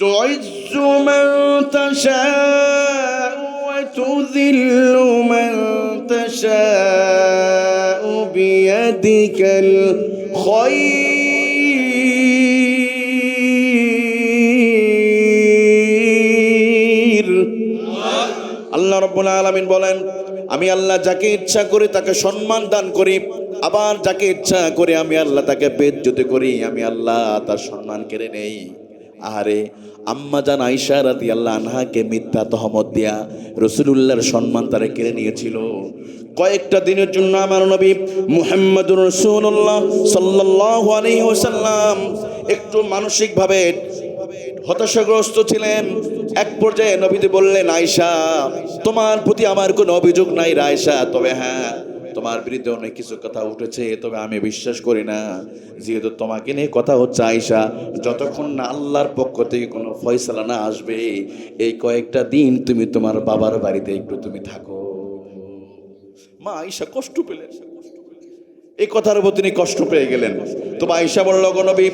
تعز من تشاء وتذل من تشاء بيدك الخير। আল্লাহ রাব্বুল আলামিন বলেন, আমি আল্লাহ যাকে ইচ্ছা করি তাকে সম্মান দান করি, আবার যাকে ইচ্ছা করি আমি আল্লাহ তাকে বেইজ্জতি করি, আমি আল্লাহ তার সম্মান কেড়ে নেই। আরে আম্মা জান আয়েশা রাদিয়াল্লাহু আনহাকে মিথ্যা তহমত দিয়া রাসূলুল্লাহর সম্মান তারা কেড়ে নিয়েছিল। কয়েকটা দিনের জন্য আমার নবী মুহাম্মদুর রাসূলুল্লাহ সাল্লাল্লাহু আলাইহি ওয়াসাল্লাম একটু মানসিকভাবে হতাশাগ্রস্ত ছিলেন। এক পর্যায়ে নবীজি বললেন, আয়েশা তোমার প্রতি আমার কোনো অভিযোগ নাই রে আয়েশা, তবে হ্যাঁ তোমার বিরুদ্ধে অনেক কিছু কথা উঠেছে, তবে আমি বিশ্বাস করি না যেহেতু তোমাকে নিয়ে কথা হচ্ছে আয়েশা, যতক্ষণ না আল্লাহর পক্ষ থেকে কোনো ফয়সালা না আসবে এই কয়েকটা দিন তুমি তোমার বাবার বাড়িতে একটু তুমি থাকো। মা আয়েশা কষ্ট পেলেন, এই কথার উপর তিনি কষ্ট পেয়ে গেলেন। তো আয়েশা বলল, গো নবী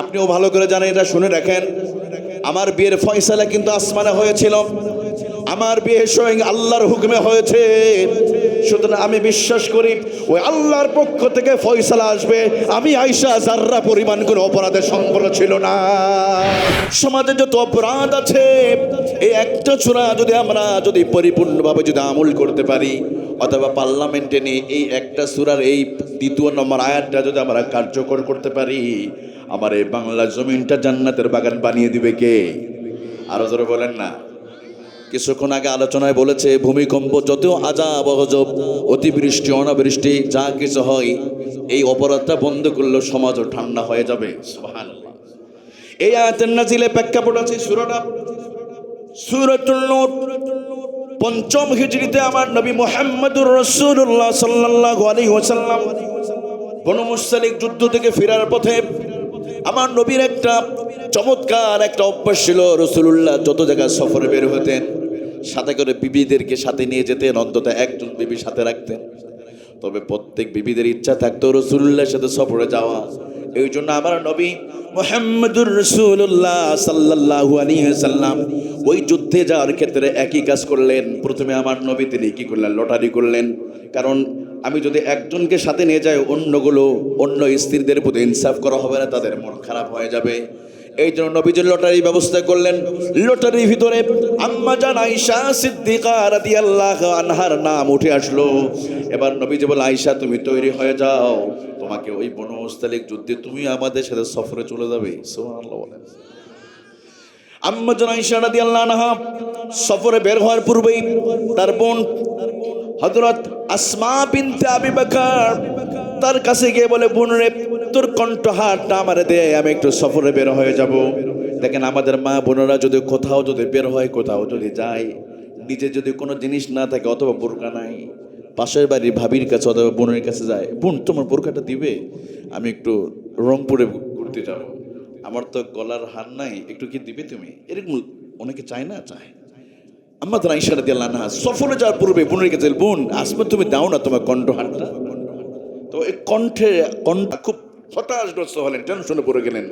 আপনিও ভালো করে জানেন, এটা শুনে রাখেন, আমার বিয়ের ফয়সালা কিন্তু আসমানে হয়েছিল, আমার বিয়ে স্বয়ং আল্লাহর হুকুমে হয়েছে, সুতরাং আমি বিশ্বাস করি ওই আল্লাহর পক্ষ থেকে ফয়সালা আসবে। আমি আয়েশা যাররা পরিমাণ কোনো অপরাধের সম্পর্ক ছিল না। সমাজে যত অপরাধ আছে এই একটা চূড়া যদি আমরা যদি পরিপূর্ণভাবে যদি আমল করতে পারি, অথবা পার্লামেন্টে নিয়ে এই একটা সূরার এই ২য় নম্বর আয়াতটা যদি আমরা কার্যকর করতে পারি, আমার এই বাংলা জমিনটা জান্নাতের বাগান বানিয়ে দিবে কে? আরো জোরে বলেন না। কিছুক্ষণ আগে আলোচনায় বলেছে, ভূমিকম্প যত আযাব গজব অতিবৃষ্টি অনাবৃষ্টি যা কিছু হয় এই অপরাধটা বন্ধ করলে সমাজও ঠান্ডা হয়ে যাবে। সুবহানাল্লাহ। এই আয়াতের নাজিলে প্রেক্ষাপট আছে সূরাতুল নূর। ৫ম হিজরিতে আমার নবী মুহাম্মদুর রাসূলুল্লাহ সাল্লাল্লাহু আলাইহি ওয়াসাল্লাম বনু মুসতালিক যুদ্ধ থেকে ফেরার পথে আমার নবীর একটা চমৎকার একটা অভ্যাস ছিল। রাসূলুল্লাহ যত জায়গায় সফরে বের হতেন সাথে করে বিবিদেরকে সাথে নিয়ে যেতেন, অন্তত একজন বিবি সাথে রাখতেন। তবে প্রত্যেক বিবিদের ইচ্ছা থাকতো রাসূলুল্লাহর সাথে সফরে যাওয়া। এই জন্য আমার নবী মুহাম্মদুর রাসূলুল্লাহ সাল্লাল্লাহু আলাইহি ওয়াসাল্লাম ওই যুদ্ধে যাওয়ার ক্ষেত্রে একই কাজ করলেন। প্রথমে আমার নবী তিনি কি করলেন? লটারি করলেন। কারণ আমি যদি একজনকে সাথে নিয়ে যাই অন্য স্ত্রীদের প্রতি ইনসাফ করা হবে না, তাদের মন খারাপ হয়ে যাবে। এই জন্য নবীজি লটারি ব্যবস্থা করলেন। লটারির ভিতরে আম্মা জান আয়েশা সিদ্দিকা রাদিয়াল্লাহু আনহার নাম উঠে আসলো। এবার নবীজি বলে, আয়েশা তুমি তৈরি হয়ে যাও, তোমাকে ওই বনু মুসতালিক যুদ্ধে তুমি আমাদের সাথে সফরে চলে যাবে। সুবহানাল্লাহ বলেন। আম্মা জান আয়েশা রাদিয়াল্লাহু আনহা সফরে বের হওয়ার পূর্বেই তার বোন হযরত আসমা বিনতে আবি বকর তার কাছে গিয়ে বলে, বোন রে তোর কণ্ঠহারটা আমারে দে, আমি একটু সফরে বের হয়ে যাব। দেখেন আমাদের মা বোনেরা যদি কোথাও যদি বের হয়, কোথাও যদি যায়, নিজে যদি কোনো জিনিস না থাকে অথবা বোরকা নাই, পাশের বাড়ির ভাবির কাছে অথবা বোনের কাছে যায়, বোন তোমার বোরকাটা দিবে, আমি একটু রংপুরে ঘুরতে যাব, আমার তো গলার হার নাই, একটু কি দিবে তুমি? এরকম অনেকে চায় না, চায়। আম্মা জান আয়েশা রাদিয়াল্লাহু আনহা সফরে যাওয়ার পূর্বে বোনের কাছে, বোন আসমা তুমি দাও না তোমার কণ্ঠহারটা। তো এই কণ্ঠ খুব হতাশগ্রস্ত হলেন, টেনশনে পড়ে গেলেন।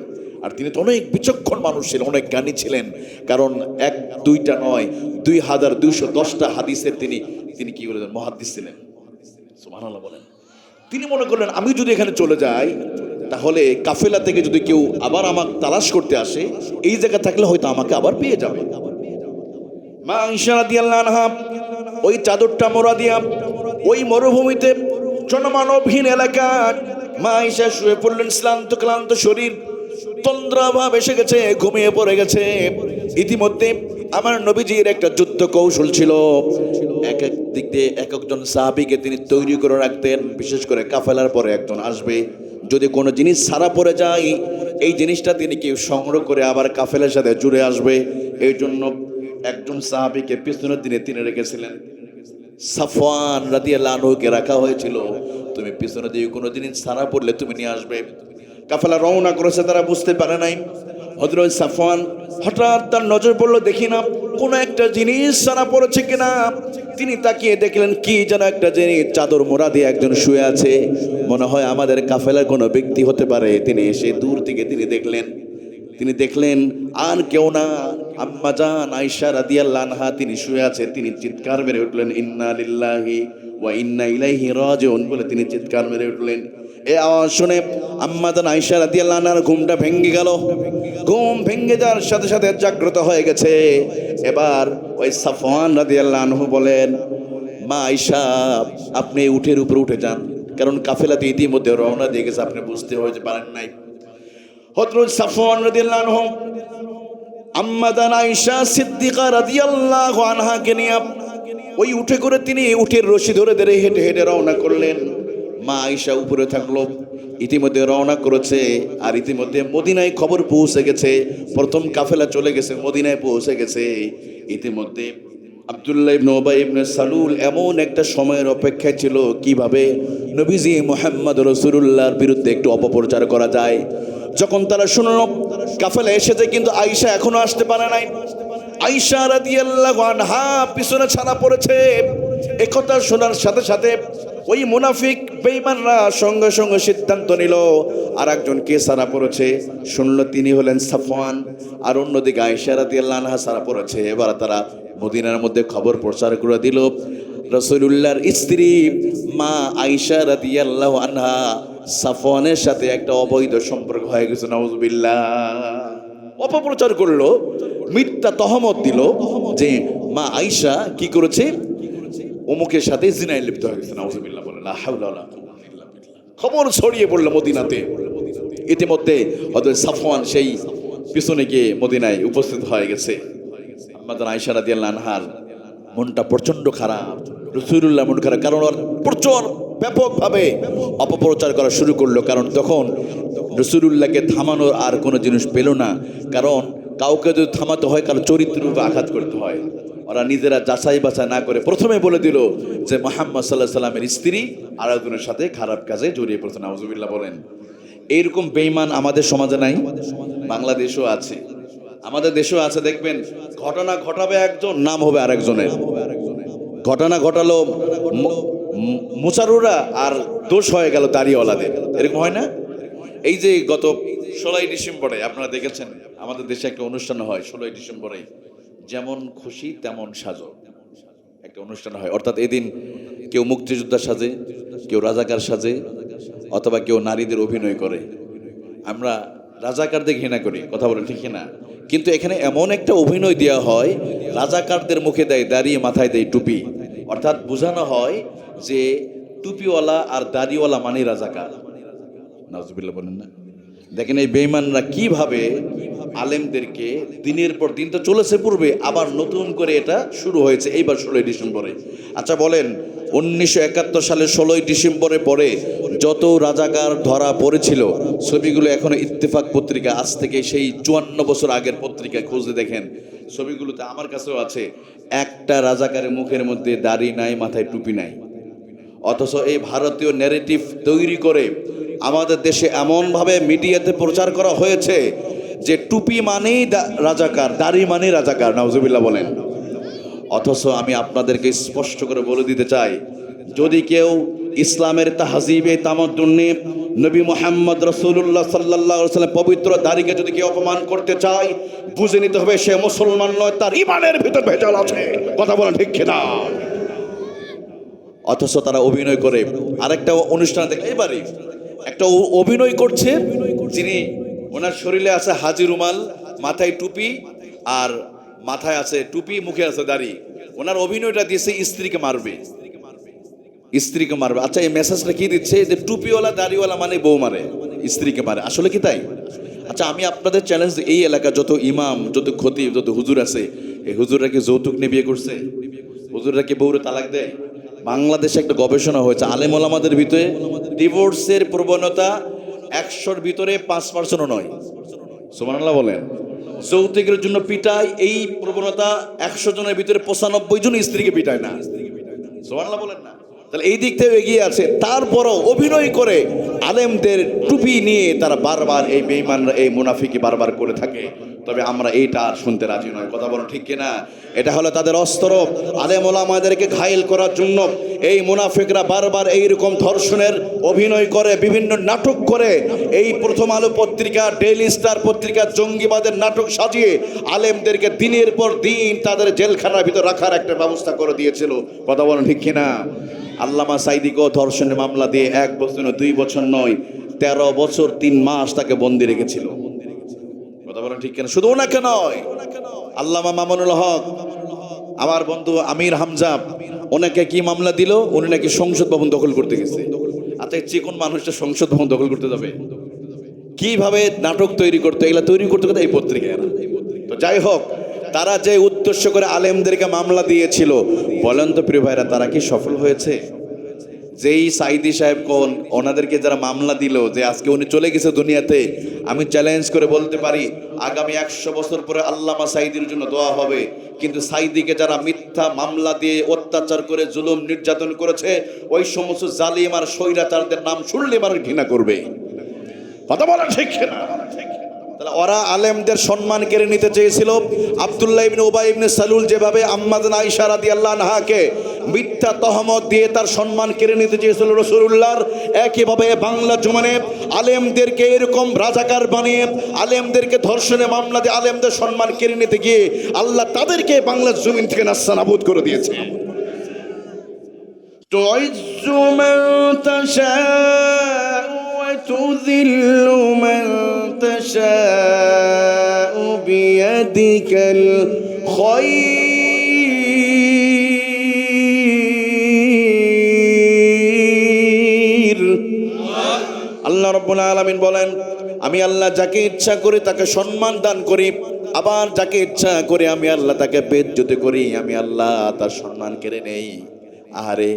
আর তিনি তো অনেক বিচক্ষণ মানুষ ছিলেন, অনেক জ্ঞানী ছিলেন, কারণ ১-২টা নয় ২,২১০টা হাদিসের তিনি কি বলেন মুহাদ্দিস ছিলেন। সুবহানাল্লাহ বলেন। তিনি মনে করলেন আমি যদি এখানে চলে যাই তাহলে কাফেলা থেকে যদি কেউ আবার আমাকে তালাশ করতে আসে, এই জায়গা থাকলে হয়তো আমাকে আবার পেয়ে যাবে। মা আয়েশা রাদিয়াল্লাহু আনহা ওই চাদরটা মোড়া দিয়া ওই মরুভূমিতে জনমানবহীন এলাকা মা আয়েশা শুয়ে পড়লেন, শ্রান্ত ক্লান্ত শরীর, তন্দ্রাভাব এসে গেছে, ঘুমিয়ে পড়ে গেছে। ইতিমধ্যে আমার নবীজির একটা যুদ্ধ কৌশল ছিল, এক এক দিক দিয়ে এক একজন সাহাবীকে তিনি তৈরি করে রাখতেন। বিশেষ করে কাফেলার পরে একজন আসবে, যদি কোনো জিনিস ছাড়া পড়ে যায় এই জিনিসটা তিনি কেউ সংগ্রহ করে আবার কাফেলার সাথে জুড়ে আসবে। এই জন্য একজন সাহাবীকে পিছনের দিনে তিনি রেখেছিলেন, সাফওয়ান রাদিয়াল্লাহু আনহুকে রাখা হয়েছিল, তুমি পিছনে দিয়ে কোনো জিনিস ছাড়া পড়লে তুমি নিয়ে আসবে। কাফেলা রওনা করেছে, তারা বুঝতে পারে নাই। হযরত সাফওয়ান হঠাৎ তার নজর পড়লো, দেখি না কোনো একটা জিনিস ছাড়া পড়েছে কিনা। তিনি তাকিয়ে দেখলেন কি যেন একটা জিনিস চাদর মোড়া দিয়ে একজন শুয়ে আছে, মনে হয় আমাদের কাফেলার কোনো ব্যক্তি হতে পারে। তিনি এসে দূর থেকে তিনি দেখলেন তিনি দেখলেন আর কেউ না, আম্মা জান আয়েশা রাদিয়াল্লাহু আনহা তিনি শুয়ে আছে। তিনি চিৎকার মেরে উঠলেন, ইন্না লিল্লাহি ওয়া ইন্না ইলাইহি রাজিউন বলে তিনি চিৎকার মেরে উঠলেন। এই আওয়াজ শুনে আম্মা জান আয়েশা রাদিয়াল্লাহু আনহার ঘুমটা ভেঙে গেল। ঘুম ভেঙে যাওয়ার সাথে সাথে জাগ্রত হয়ে গেছে। এবার ওই সাফওয়ান রাদিয়াল্লাহু আনহু বলেন, মা আয়েশা আপনি উঠের উপরে উঠে যান, কারণ কাফেলাতে ইতিমধ্যে রওনা দিয়ে গেছে, আপনি বুঝতে হতে পারেন নাই। হযরত সাফওয়ান রাদিয়াল্লাহু আনহু আম্মা জান আয়েশা সিদ্দিকা রাদিয়াল্লাহু আনহাকে নিয়ে ওই উঠে করে তিনি উঠের রশি ধরে ধরে হেঁটে হেঁটে রওনা করলেন। মা আয়েশা উপরে থাকলো, ইতিমধ্যে রওনা করেছে। আর ইতিমধ্যে মদিনায় খবর পৌঁছে গেছে, প্রথম কাফেলা চলে গেছে, মদিনায় পৌঁছে গেছে। ইতিমধ্যে আব্দুল্লাহ ইবনে উবাই ইবনে সালুল এমন একটা সময়ের অপেক্ষায় ছিল, কিভাবে নবীজি মুহাম্মদ রাসূলুল্লাহর বিরুদ্ধে একটু অপপ্রচার করা যায়। যখন তারা শুনল কাফেলা এসেছে কিন্তু আয়েশা এখনো আসতে পারে নাই, আয়েশা রাদিয়াল্লাহু আনহা পিছনে ছাড়া পড়েছে, একথা শোনার সাথে সাথে ওই মুনাফিক বেঈমানরা সঙ্গে সঙ্গে সিদ্ধান্ত নিল আর একজন কে ছাড়া পড়েছে। শুনলো তিনি হলেন সাফওয়ান, আর অন্যদিকে আয়েশা রাদিয়াল্লাহু আনহা ছাড়া পড়েছে। এবার তারা মদিনার মধ্যে খবর প্রচার করে দিল, রাসূলুল্লাহর স্ত্রী মা আয়েশা রাদিয়াল্লাহু আনহা সাফওয়ানের সাথে একটা অবৈধ সম্পর্ক হয়ে গেছে। নাউযুবিল্লাহ। অপপ্রচার করলো, মিথ্যা তহমত দিল যে মা আয়েশা কি করেছে, অমুকের সাথে জিনায় লিপ্ত হয়ে গেছে। নাউযুবিল্লাহ বলে, লা হাওলা ওয়ালা কুওয়াতা ইল্লা বিল্লাহ। খবর ছড়িয়ে পড়ল মদিনাতে। ইতিমধ্যে হযরত সাফওয়ান সেই পিছনে গিয়ে মদিনায় উপস্থিত হয়ে গেছে। আম্মা জান আয়েশা রাদিয়াল্লাহু আনহার মনটা প্রচন্ড খারাপ, রাসূলুল্লাহ মন খারাপ, কারণ ওর প্রচুর ব্যাপকভাবে অপপ্রচার করা শুরু করলো। কারণ তখন রাসূলুল্লাহকে থামানোর আর কোনো জিনিস পেল না, কারণ কাউকে যদি থামাতে হয় কারো চরিত্রের উপর আঘাত করতে হয়। ওরা নিজেরা যাচাই বাছাই না করে প্রথমে বলে দিল যে মুহাম্মদ সাল্লাল্লাহু আলাইহি সাল্লামের স্ত্রী আর একজনের সাথে খারাপ কাজে জড়িয়ে পড়ছে। নাউযুবিল্লাহ বলেন। এইরকম বেঈমান আমাদের সমাজে নাই, বাংলাদেশেও আছে, আমাদের দেশেও আছে। দেখবেন ঘটনা ঘটাবে একজন, নাম হবে আরেকজনের। ঘটনা ঘটালো মুচারুরা আর দোষ হয়ে গেল দাড়িওয়ালাদের, এরকম হয় না? এই যে গত 16ই ডিসেম্বরে আপনারা দেখেছেন আমাদের দেশে একটা অনুষ্ঠান হয়, 16ই ডিসেম্বরে যেমন খুশি তেমন সাজো একটা অনুষ্ঠান হয়। অর্থাৎ এদিন কেউ মুক্তিযোদ্ধা সাজে, কেউ রাজাকার সাজে, অথবা কেউ নারীদের অভিনয় করে। আমরা রাজাকারদের ঘৃণা করি, কথা বলে ঠিক না? কিন্তু এখানে এমন একটা অভিনয় দেওয়া হয়, রাজাকারদের মুখে দেয় দাড়ি, মাথায় দেয় টুপি। অর্থাৎ বোঝানো হয় যে টুপিওয়ালা আর দাড়িওয়ালা মানে রাজাকার। নাউযুবিল্লাহ বলেন না? দেখেন এই বেঈমানরা কিভাবে আলেমদেরকে দিনের পর দিন, তো চলেছে পূর্বে, আবার নতুন করে এটা শুরু হয়েছে এইবার 16ই ডিসেম্বরে। আচ্ছা বলেন, 1971 সালের 16ই ডিসেম্বরে পরে যত রাজাকার ধরা পড়েছিল ছবিগুলো এখনো ইত্তেফাক পত্রিকা, আজ থেকে সেই 54 বছর আগের পত্রিকায় খুঁজে দেখেন, ছবিগুলোতে আমার কাছেও আছে। একটা রাজাকারের মুখের মধ্যে দাড়ি নাই, মাথায় টুপি নাই। অথচ এই ভারতীয় ন্যারেটিভ তৈরি করে আমাদের দেশে এমনভাবে মিডিয়াতে প্রচার করা হয়েছে যে টুপি মানেই রাজাকার, দাড়ি মানেই রাজাকার। নাউযুবিল্লাহ বলেন। অথচ আমি আপনাদেরকে স্পষ্ট করে বলে দিতে চাই, যদি কেউ ইসলামের তাহজিবে তামাদ্দুনে নবী মুহাম্মদ রাসূলুল্লাহ সাল্লাল্লাহু আলাইহি ওয়াসাল্লাম পবিত্র দাড়িকে যদি কেউ অপমান করতে চায়, বুঝে নিতে হবে সে মুসলমান নয়, তার ঈমানের ভিতর ভেজাল আছে। কথা বলেন ঠিক কিনা? অথচ তারা অভিনয় করে। আরেকটা অনুষ্ঠান দেখে এবারে একটা অভিনয় করছে, যিনি ওনার শরীরে আছে হাজি রুমাল, মাথায় টুপি, আর মাথায় আছে টুপি, মুখে আছে দাড়ি। ওনার অভিনয়টা দিয়েছে স্ত্রীকে মারবে, স্ত্রীকে মারবে। আচ্ছা এই মেসেজটা কি দিচ্ছে যে টুপিওয়ালা দাড়িওয়ালা মানে বউ মারে, স্ত্রীকে মারে? আসলে কি তাই? আচ্ছা আমি আপনাদের চ্যালেঞ্জ, এই এলাকা যত ইমাম, যত খতিব, যত হুজুর আছে, এই হুজুররা কি যৌতুক নিয়ে বিয়ে করছে? হুজুররা কি বউরে তালাক দেয়? বাংলাদেশে একটা গবেষণা হয়েছে, আলেম ওলামাদের ভিতরে ডিভোর্সের প্রবণতা 100-র ভিতরে 5%ও নয়। সুবহানাল্লাহ বলেন। যৌতুকের জন্য পিটায়, এই প্রবণতা 100 জনের ভিতরে 95 জন স্ত্রীকে পিটায় না। সুবহানাল্লাহ বলেন না? তাহলে এই দিক থেকে এগিয়ে আছে। তারপরও অভিনয় করে আলেমদের টুপি নিয়ে তারা বারবার, এই বেঈমানরা, এই মুনাফিকি বারবার করে থাকে। তবে আমরা এইটা আর শুনতে রাজি নয়। কথা বলো ঠিক কিনা? এটা হলো তাদের অস্ত্র। আলেম ওলামাদেরকে ঘায়েল করার জন্য এই মুনাফিকরা বারবার এইরকম ধর্ষণের অভিনয় করে, বিভিন্ন নাটক করে। এই প্রথম আলো পত্রিকা, ডেইলি স্টার পত্রিকা জঙ্গিবাদের নাটক সাজিয়ে আলেমদেরকে দিনের পর দিন তাদের জেলখানার ভিতর রাখার একটা ব্যবস্থা করে দিয়েছিল। কথা বলেন ঠিক কিনা? আল্লামা সাঈদীকেও ধর্ষণের মামলা দিয়ে 1 বছর নয়, 2 বছর নয়, 13 বছর 3 মাস তাকে বন্দি রেখেছিল। কথা বলেন ঠিক কিনা? শুধু ওনাকে নয়, আল্লামা মামুনুল হক, আমার বন্ধু আমির হামজা, ওনাকে কি মামলা দিল? উনি নাকি সংসদ ভবন দখল করতে গেছে। আচ্ছা, যে কোন মানুষটা সংসদ ভবন দখল করতে যাবে? কিভাবে নাটক তৈরি করতে, এগুলা তৈরি করতে করতে এই পত্রিকায়। তো যাই হোক, তারা যে উদ্দেশ্য করে আলেমদেরকে মামলা দিয়েছিল, বলেন তো প্রিয় ভাইরা, তারা কি সফল হয়েছে? যেই সাঈদী সাহেব কোন ওনাদেরকে যারা মামলা দিল, যে আজকে উনি চলে গেছে দুনিয়াতে, আমি চ্যালেঞ্জ করে বলতে পারি আগামী 100 বছর পরে আল্লামা সাঈদীর জন্য দোয়া হবে। কিন্তু সাঈদীকে যারা মিথ্যা মামলা দিয়ে অত্যাচার করে জুলুম নির্যাতন করেছে, ওই সমস্ত জালিম আর স্বৈরাচারদের নাম শুনলে মানুষ ঘৃণা করবে। কথা বলা ঠিক না? তাহলে ওরা আলেমদের সম্মান কেড়ে নিতে চেয়েছিল। আব্দুল্লাহ ইবনে উবাই ইবনে সালুল যেভাবে আম্মা জান আয়েশা রাদিয়াল্লাহু আনহাকে মিথ্যা তহমত দিয়ে তার সম্মান কেড়ে নিতে চেয়েছিল রাসূলুল্লাহর, একইভাবে বাংলা জমানে আলেমদেরকে এরকম রাজাকার বানিয়ে, আলেমদেরকে ধর্ষণে মামলা দিয়ে আলেমদের সম্মান কেড়ে নিতে গিয়ে আল্লাহ তাদেরকে বাংলার জমিন থেকে নাস্তানাবুদ করে দিয়েছে। তুইজ্জু মান তাশাউ ওয়া তুযিল্লু মান তাশাউ বিয়াদিকাল খায়র। আল্লাহ রাব্বুল আলামিন বলেন, আমি আল্লাহ যাকে ইচ্ছা করি তাকে সম্মান দান করি, আবার যাকে ইচ্ছা করি আমি আল্লাহ তাকে বেইজ্জতি করি, আমি আল্লাহ তার সম্মান কেড়ে নেই। আরে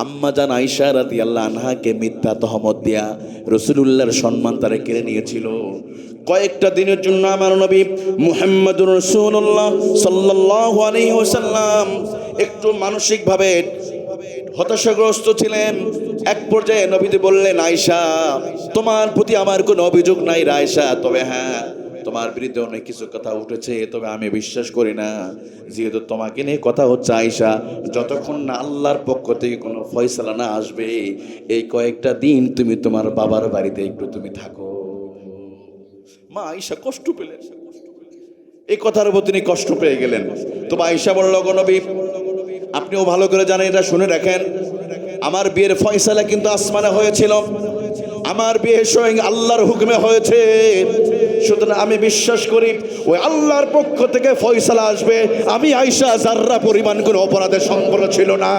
আম্মা জান আয়েশা রাদিয়াল্লাহু আনহাকে মিথ্যা তহমত দিয়া রাসূলুল্লাহর সম্মান তারা কেড়ে নিয়েছিল। কয়েকটা দিনের জন্য আমার নবী মুহাম্মদুর রাসূলুল্লাহ সাল্লাল্লাহু আলাইহি ওয়াসাল্লাম একটু মানসিকভাবে হতাশাগ্রস্ত ছিলেন। এক পর্যায়ে নবীজি বললেন, আয়েশা, তোমার প্রতি আমার কোনো অভিযোগ নাই রে আয়েশা, তবে হ্যাঁ, তোমার বিরুদ্ধে অনেক কিছু কথা উঠেছে, তবে আমি বিশ্বাস করি না। যেহেতু তোমাকে নিয়ে কথা হচ্ছে আয়েশা, যতক্ষণ না আল্লাহর পক্ষ থেকে কোনো ফয়সালা না আসবে, এই কয়েকটা দিন তুমি তোমার বাবার বাড়িতে একটু তুমি থাকো। মা আয়েশা কষ্ট পেলেন, এই কথার উপর তিনি কষ্ট পেয়ে গেলেন। তো আয়েশা বলল, গো নবী, আপনিও ভালো করে জানেন, এটা শুনে রাখেন, আমার বিয়ের ফয়সালা কিন্তু আসমানে হয়েছিল, আমার বিয়ে স্বয়ং আল্লাহর হুকুমে হয়েছে। সুতরাং আমি বিশ্বাস করি ওই আল্লাহর পক্ষ থেকে ফয়সালা আসবে। আমি আয়েশা যাররা পরিমাণ কোনো অপরাধের সম্পর্ক ছিল না।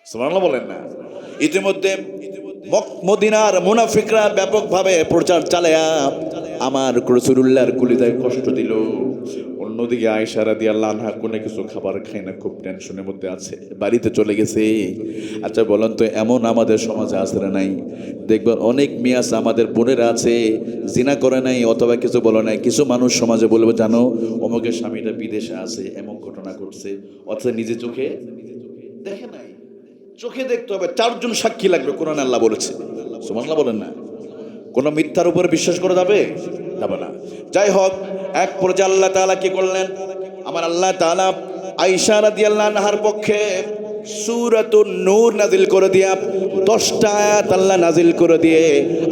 সুবহানাল্লাহ বলেন না? ইতিমধ্যে মদিনার মুনাফিকরা ব্যাপকভাবে প্রচার চালায়া আমার রাসূলুল্লাহর কলিজায় কষ্ট দিল। অন্যদিকে আয়েশা রাদিয়াল্লাহু আনহা কোনো কিছু খাবার খায় না, খুব টেনশনের মধ্যে আছে, বাড়িতে চলে গেছে। আচ্ছা বলেন তো, এমন আমাদের সমাজে আছে না নাই? দেখবেন অনেক মেয়ে আছে, আমাদের বোনেরা আছে, জিনা করে নাই অথবা কিছু বলে নাই, কিছু মানুষ সমাজে বলবে, জানো অমুকের স্বামীটা বিদেশে আছে, এমন ঘটনা ঘটছে, অথচ নিজে চোখে দেখে নাই। চোখে দেখতে হবে, 4 জন সাক্ষী লাগবে, কোরআন আল্লাহ বলেছে। সুবহানাল্লাহ বলেন না? কোন মিথ্যার উপর বিশ্বাস করা যাবে? যাবে না। যাই হোক, এক পর্যায়ে আল্লাহ তাআলা কি করলেন, আমার আল্লাহ তাআলা আয়েশা রাদিয়াল্লাহু আনহার পক্ষে সূরাতুন নূর নাজিল করে দিয়া 10টা আয়াত আল্লাহ নাজিল করে দিয়ে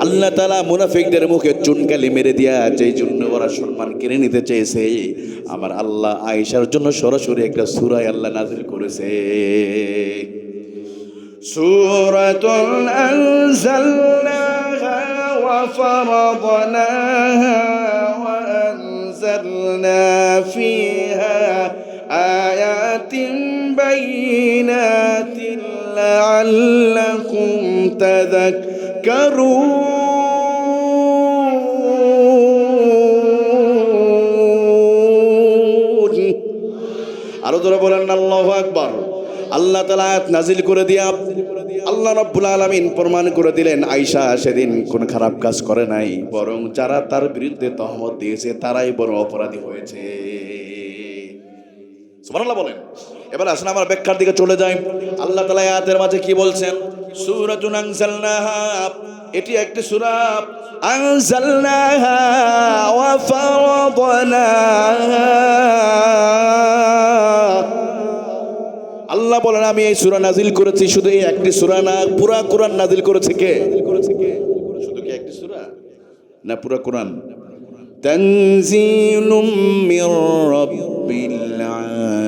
আল্লাহ তাআলা মুনাফিকদের মুখে চুনকালি মেরে দিয়া, যেই জন্য ওরা সম্মান কেড়ে নিতে চেয়েছে, আমার আল্লাহ আয়েশার জন্য সরাসরি একটা সূরা আল্লাহ নাজিল করেছে। সূরাতুন আনজালনাহা ওয়া ফারাদনাহা ওয়া আনজালনা ফিহা আয়াতিন বাইনাতিন লাআল্লাকুম তাযাক্কারুন। আরো ধরে বলেন আল্লাহু আকবার। আল্লাহ তাআলা আয়াত নাজিল করে দিয়া আল্লাহ রাব্বুল আলামিন প্রমাণ করে দিলেন, আয়েশা সেদিন কোনো খারাপ কাজ করে নাই, বরং যারা তার বিরুদ্ধে তহমত দিয়েছে তারাই বড় অপরাধী হয়েছে। সুবহানাল্লাহ বলেন। এবার আসেন আমরা ব্যাখ্যার দিকে চলে যাই। আল্লাহ তাআলা আয়াতের মাঝে কি বলছেন? সূরাতুন আনজালনাহা, এটি একটি সূরা। আনজালনাহা ওয়া ফারাদনাহা, আল্লাহ বলেন আমি এই সূরা নাজিল করেছি। শুধু এই একটি সূরা না, পুরা কোরআন নাজিল করেছে কে? শুধু কি একটি সূরা না, পুরা কোরআন? তানজিলুম মির রাব্বিল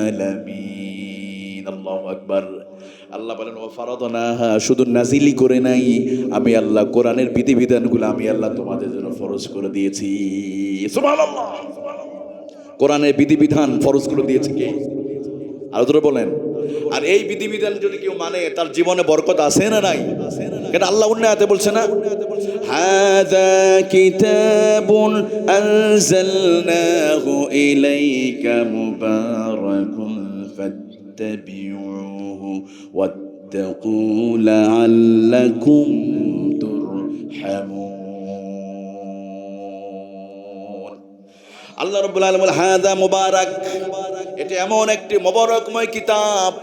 আলামিন। আল্লাহু আকবার। আল্লাহ বলেন ওয়া ফারাদনাহা, শুধু নাজিলই করে নাই, আমি আল্লাহ কোরআনের বিধিবিধানগুলো আমি আল্লাহ তোমাদের জন্য ফরজ করে দিয়েছি। সুবহানাল্লাহ। কোরআনের বিধিবিধান ফরজগুলো দিয়েছে কে? আরো ধরে বলেন। আর এই বিধিবিধান যদি কেউ মানে তার জীবনে বরকত আছে না নাই? কেন আল্লাহ অন্য আয়াতে বলছে না, হাযা কিতাবুন আনজালনাহু ইলাইকা মুবারাকুন ফাত্তাবিউহু ওয়াত্তাকু লাআল্লাকুম তুরহামুন। আল্লাহ রাব্বুল আলামিন হাযা মুবারাক, এটা এমন একটি মোবারকময় কিতাব,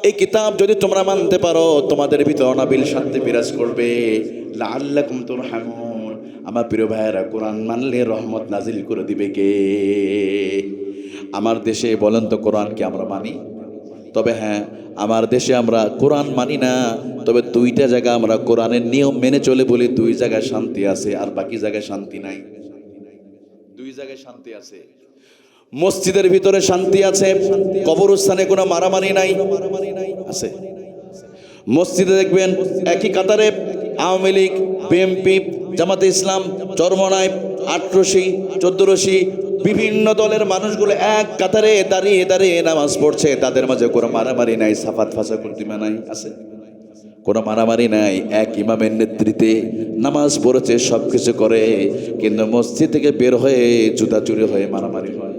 এই কিতাব যদি তোমরা মানতে পারো তোমাদের ভিতরে অনাবিল শান্তি বিরাজ করবে। লাআল্লাকুম তুরহামুন, আমার প্রিয় ভাইয়েরা, কোরআন মানলে রহমত নাজিল করে দিবে কে? আমার দেশে বলেন তো কোরআনকে আমরা মানি? তবে হ্যাঁ, আমার দেশে আমরা কোরআন মানি না, তবে দুইটা জায়গা আমরা কোরআনের নিয়ম মেনে চলে বলি, দুই জায়গায় শান্তি আছে, আর বাকি জায়গায় শান্তি নাই। দুই জায়গায় শান্তি আছে, মসজিদের ভিতরে শান্তি আছে, কবরস্থানে কোনো মারামারি নাই আছে। মসজিদে দেখবেন একই কাতারে আওয়ামী লীগ, বিএনপি, জামাতে ইসলাম, চরমনাই, আটরশি, চোদ্দরশি, বিভিন্ন দলের মানুষগুলো এক কাতারে দাঁড়িয়ে দাঁড়িয়ে নামাজ পড়ছে, তাদের মাঝে কোনো মারামারি নাই, সাফাত ফাসা কুর্তিমা নাই, আছে কোনো মারামারি নাই। এক ইমামের নেতৃত্বে নামাজ পড়েছে, সব কিছু করে, কিন্তু মসজিদ থেকে বের হয়ে জুতা চুরি হয়ে মারামারি হয়।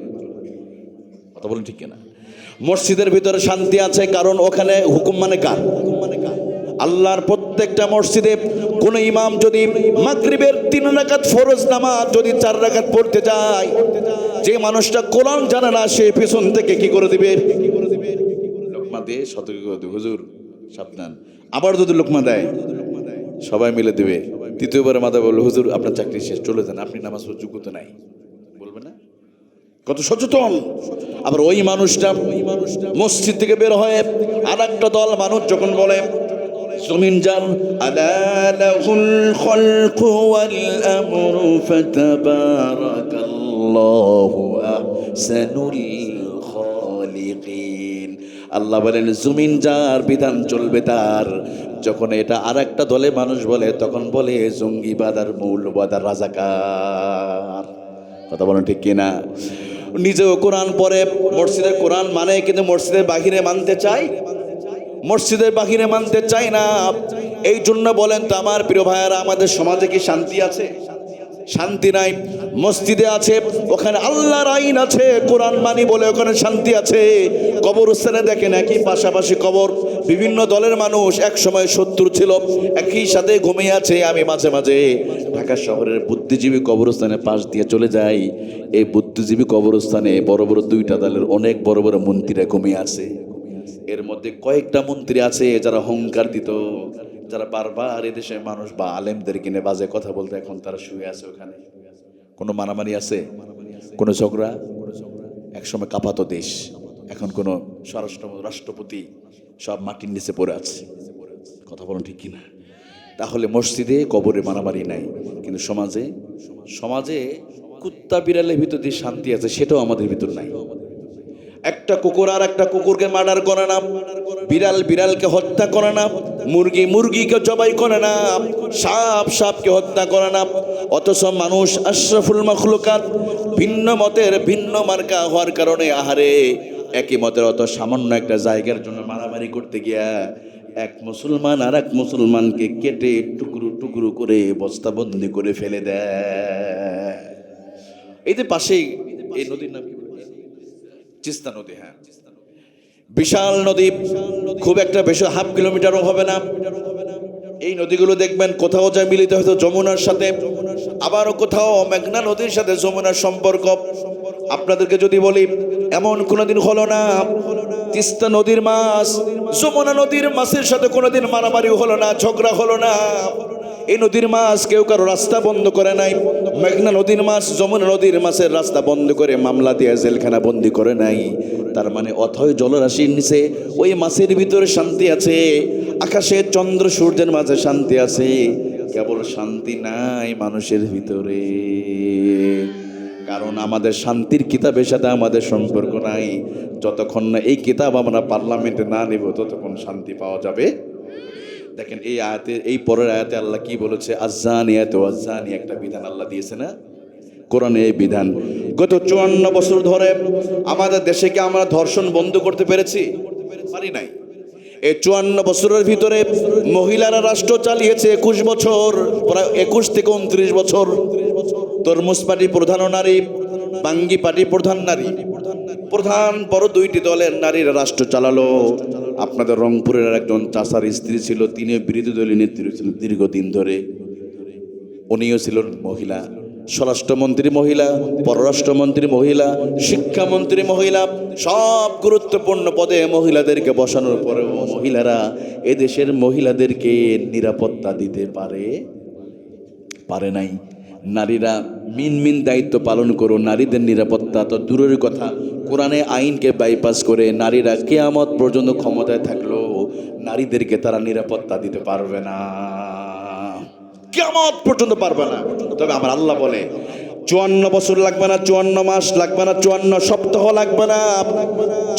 কথা বলেন ঠিক কিনা? মসজিদের ভিতরে শান্তি আছে, কারণ ওখানে হুকুম মানে কার? আল্লাহর। প্রত্যেকটা মসজিদে কোন ইমাম যদি মাগরিবের 3 রাকাত ফরজ নামাজ যদি 4 রাকাত পড়তে যায়, যে মানুষটা কোরআন জানে না সে পিছন থেকে কি করে দিবে? লোকমা দিয়ে সতর্ক করে দিবে, হুজুর সাবধান। আবার যদি লোকমা দেয় সবাই মিলে দিবে। তৃতীয়বার মাথা বলল, হুজুর আপনার চাকরি শেষ, চলে যান, আপনি নামাজ পড়ার যোগ্যতা নাই, বলবে না? কত সচেতন। আবার ওই মানুষটা মসজিদ থেকে বের হয়ে আর একটা দল মানুষ যখন বলে জমিন যার আলা লাহুল খালকু ওয়াল আমরু ফাতাবারাকাল্লাহু আহসানুল খালিকিন, আল্লাহ বলেন জমিন যার, বিধান চলবে তার। যখন এটা আর একটা দলে মানুষ বলে তখন বলে জঙ্গিবাদ আর মৌলবাদ আর রাজাকার। কথা বলেন ঠিক কিনা? নিজেও কোরআন পড়ে, মসজিদে কোরআন মানে, কিন্তু মসজিদের বাহিরে মানতে চাই, মসজিদের বাহিরে মানতে চাই না। এই জন্য বলেন তো আমার প্রিয় ভাইয়েরা, আমাদের সমাজে কি শান্তি আছে? শান্তি নাই। মসজিদে আছে, ওখানে আল্লাহর আইন আছে, কোরআন মানি বলে ওখানে শান্তি আছে। কবরস্থানে দেখেন একই পাশাপাশি কবর, বিভিন্ন দলের মানুষ এক সময় শত্রু ছিল, একই সাথে ঘুমিয়ে আছে। আমি মাঝে মাঝে ঢাকা শহরের বুদ্ধিজীবী কবরস্থানের পাশ দিয়ে চলে যাই। এই বুদ্ধিজীবী কবরস্থানে বড় বড় 2টা দলের অনেক বড় বড় মন্ত্রীরা ঘুমিয়ে আছে। এর মধ্যে কয়েকটা মন্ত্রী আছে যারা হুঙ্কার দিত, যারা বারবার এদেশের মানুষ বা আলেমদের কিনে বাজে কথা বলতে, এখন তারা শুয়ে আছে ওখানে। কোনো মারামারি আছে? কোনো ঝগড়া? একসময় কাঁপাতো দেশ, এখন কোনো রাষ্ট্রপতি সব মাটির নিচে পড়ে আছে। কথা বলুন ঠিক কিনা? তাহলে মসজিদে কবরে মারামারি নাই, কিন্তু সমাজে কুত্তা বিড়ালের ভিতর দিয়ে শান্তি আছে, সেটাও আমাদের ভিতর নাই। একটা কুকুর আর একটা কুকুরকে মার্ডার করে না, বিড়াল বিড়ালকে হত্যা করে না, মুরগি মুরগিকে জবাই করে না, সাপ সাপকে হত্যা করে না। অথচ মানুষ আশরাফুল মাখলুকাত, ভিন্ন মতের ভিন্ন মার্কা হওয়ার কারণে আহারে একই মতের অত সামান্য একটা জায়গার জন্য মারামারি করতে গিয়া এক মুসলমান আর এক মুসলমানকে কেটে টুকরো টুকরো করে বস্তাবন্দি করে ফেলে দেয়। এই যে পাশেই এই নদীর নাম কি? তিস্তা নদী। হ্যাঁ, বিশাল নদী, খুব একটা বেশি 1/2 কিলোমিটারও হবে না। এই নদীগুলো দেখবেন কোথাও যায় মিলিত হয়তো যমুনার সাথে, আবারও কোথাও মেঘনা নদীর সাথে যমুনার সম্পর্ক। আপনাদেরকে যদি বলি, এমন কোনোদিন হলো না তিস্তা নদীর মাছ, যমুনা নদীর মাছের সাথে কোনোদিন মারামারি হলো না, ঝগড়া হলো না। এই নদীর মাছ কেউ কারো রাস্তা বন্ধ করে নাই। মেঘনা নদীর মাছ যমুনা নদীর মাছের রাস্তা বন্ধ করে মামলা দিয়ে জেলখানা বন্দি করে নাই। তার মানে অথয় জলরাশির নিচে ওই মাছের ভিতরে শান্তি আছে, আকাশে চন্দ্র সূর্যের মাঝে শান্তি আছে, কেবল শান্তি নাই মানুষের ভিতরে। কারণ আমাদের শান্তির কিতাবের সাথে আমাদের সম্পর্ক নাই। যতক্ষণ না এই কিতাব আমরা পার্লামেন্টে না নেব ততক্ষণ শান্তি পাওয়া যাবে। দেখেন এই আয়াতে, এই পরের আয়াতে আল্লাহ কি বলেছে? আযানিয়াতু ওয়াযানি, একটা বিধান আল্লাহ দিয়েছে না কোরআনে। এই বিধান গত 54 বছর ধরে আমাদের দেশে কি আমরা ধর্ষণ বন্ধ করতে পেরেছি? পারি নাই। এই 54 বছরের ভিতরে মহিলারা রাষ্ট্র চালিয়েছে 21 বছর, প্রায় 21 থেকে 29 বছর। তরমুজ পার্টি প্রধান নারী, বাঙ্গি পার্টি প্রধান নারী, প্রধান বড় দুইটি দলের নারীরা রাষ্ট্র চালালো। আপনাদের রংপুরের একজন চাষার স্ত্রী ছিল, তিনিও বিরোধী দলীয় নেত্রী ছিলেন দীর্ঘদিন ধরে, উনিও ছিলেন মহিলা। স্বরাষ্ট্রমন্ত্রী মহিলা, পররাষ্ট্রমন্ত্রী মহিলা, শিক্ষামন্ত্রী মহিলা, সব গুরুত্বপূর্ণ পদে মহিলাদেরকে বসানোর পরেও মহিলারা এদেশের মহিলাদেরকে নিরাপত্তা দিতে পারে নাই। নারীরা মিন দায়িত্ব পালন করো, নারীদের নিরাপত্তা তো দূরের কথা, কোরআনে আইনকে বাইপাস করে নারীরা কিয়ামত পর্যন্ত ক্ষমতায় থাকলেও নারীদেরকে তারা নিরাপত্তা দিতে পারবে না, কিয়ামত পর্যন্ত পারবে না। তবে আমার আল্লাহ বলে 54 বছর লাগবে না, 54 মাস লাগবে না, 54 সপ্তাহ লাগবে না,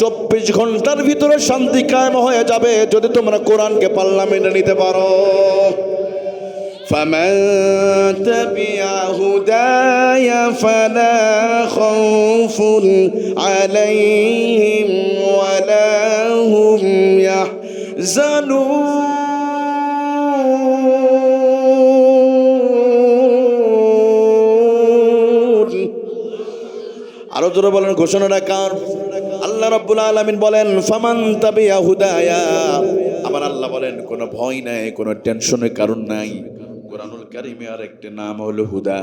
24 ঘন্টার ভিতরে শান্তি কায়েম হয়ে যাবে যদি তোমরা কোরআনকে পার্লামেন্টে নিতে পারো। فمن تبع هداي فلا خوف عليهم ولا هم يحزنون। আরো জোরে বলেন ঘোষণাটা কার? আল্লাহ রাব্বুল আলামিন বলেন ফামান তাবিয়া হুদায়া। আমার আল্লাহ বলেন কোনো ভয় নাই, কোনো টেনশনের কারণ নাই। কোরআনুল কারীমে আর একটা নাম হলো হুদা।